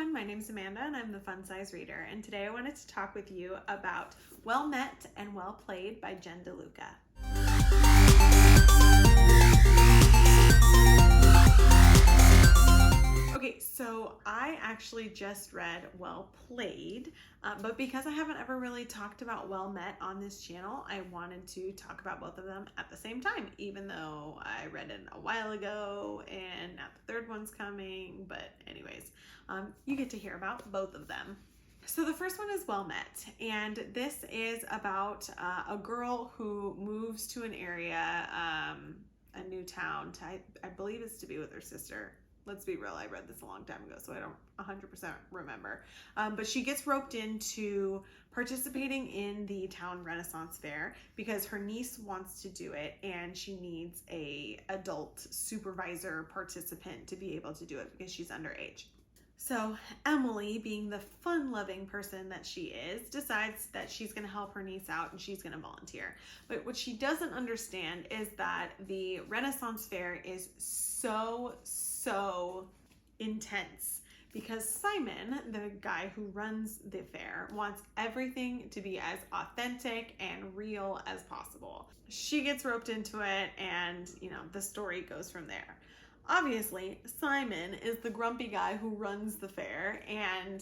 everyone, my name is Amanda and I'm the Fun Size Reader, and today I wanted to talk with you about Well Met and Well Played by DeLuca. Okay, so I actually just read Well Played, but because I haven't ever really talked about Well Met on this channel, I wanted to talk about both of them at the same time, even though I read it a while ago and now the third one's coming. But anyways, you get to hear about both of them. So the first one is Well Met, and this is about a girl who moves to an area, a new town, I believe it's to be with her sister. Let's be real, I read this a long time ago, so I don't 100% remember. But she gets roped into participating in the town Renaissance Fair because her niece wants to do it and she needs a adult supervisor participant to be able to do it because she's underage. So Emily, being the fun-loving person that she is, decides that she's going to help her niece out and she's going to volunteer. But what she doesn't understand is that the Renaissance Fair is so intense because Simon, the guy who runs the fair, wants everything to be as authentic and real as possible. She gets roped into it and, the story goes from there. Obviously, Simon is the grumpy guy who runs the fair, and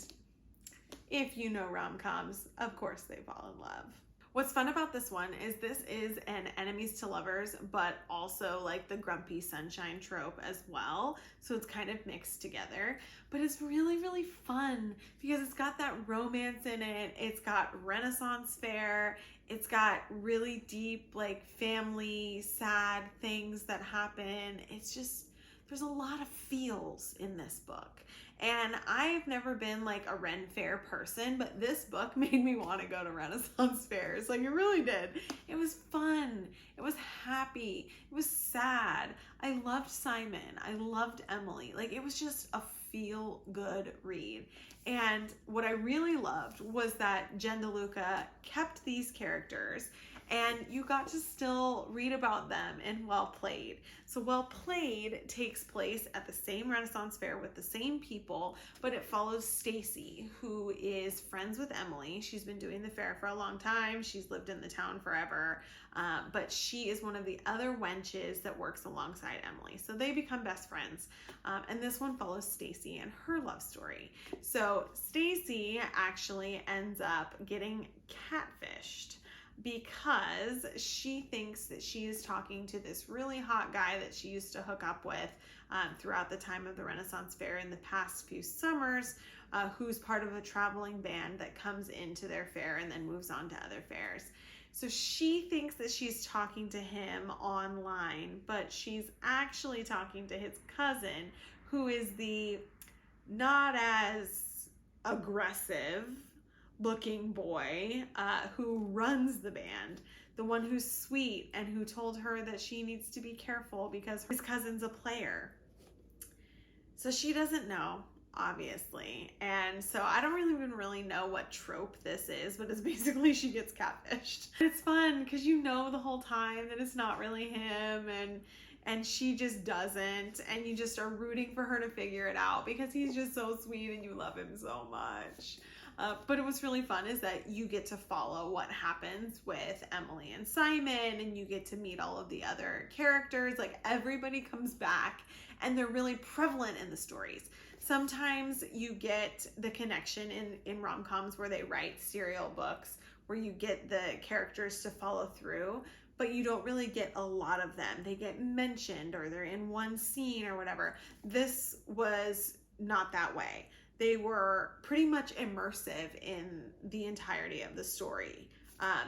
if you know rom-coms, of course they fall in love. What's fun about this one is this is an enemies to lovers, but also like the grumpy sunshine trope as well. So it's kind of mixed together, but it's really fun because it's got that romance in it. It's got Renaissance Fair. It's got really deep, like family, sad things that happen. It's just, there's a lot of feels in this book. And I've never been like a Ren Fair person, but this book made me want to go to Renaissance Fairs. Like, it really did. It was fun. It was happy. It was sad. I loved Simon. I loved Emily. Like, it was just a feel-good read. And what I really loved was that DeLuca kept these characters and you got to still read about them in Well Played. So Well Played takes place at the same Renaissance Fair with the same people, but it follows Stacy, who is friends with Emily. She's been doing the fair for a long time. She's lived in the town forever, but she is one of the other wenches that works alongside Emily. So they become best friends. And this one follows Stacy and her love story. So Stacy actually ends up getting catfished because she thinks that she is talking to this really hot guy that she used to hook up with throughout the time of the Renaissance Fair in the past few summers, who's part of a traveling band that comes into their fair and then moves on to other fairs. So she thinks that she's talking to him online, but she's actually talking to his cousin, who is the not as aggressive looking boy who runs the band, the one who's sweet and who told her that she needs to be careful because his cousin's a player. So she doesn't know, obviously, and so I don't even really know what trope this is, but it's basically she gets catfished. It's fun because you know the whole time that it's not really him, and she just doesn't, and you just are rooting for her to figure it out because he's just so sweet and you love him so much. But it was really fun is that you get to follow what happens with Emily and Simon, and you get to meet all of the other characters. Like, everybody comes back and they're really prevalent in the stories. Sometimes you get the connection in rom-coms where they write serial books where you get the characters to follow through, but you don't really get a lot of them. They get mentioned or they're in one scene or whatever. This was not that way. They were pretty much immersive in the entirety of the story.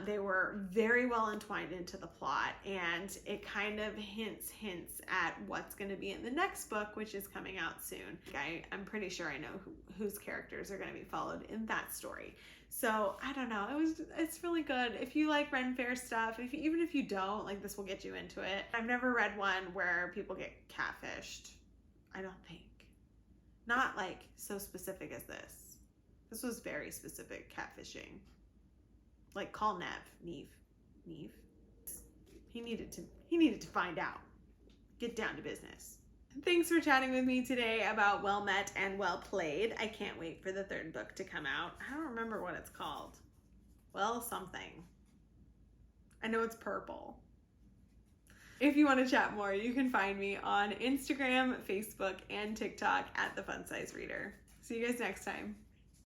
They were very well entwined into the plot, and it kind of hints at what's going to be in the next book, which is coming out soon. I'm pretty sure I know whose characters are going to be followed in that story. So I don't know, it's really good. If you like Ren Fair stuff, even if you don't, like, this will get you into it. I've never read one where people get catfished, I don't think. Not like so specific as this. This was very specific catfishing. Like, call Neve. He needed to find out. Get down to business. Thanks for chatting with me today about Well Met and Well Played. I can't wait for the third book to come out. I don't remember what it's called. Well, something. I know it's purple. If you want to chat more, you can find me on Instagram, Facebook, and TikTok at The Fun Size Reader. See you guys next time.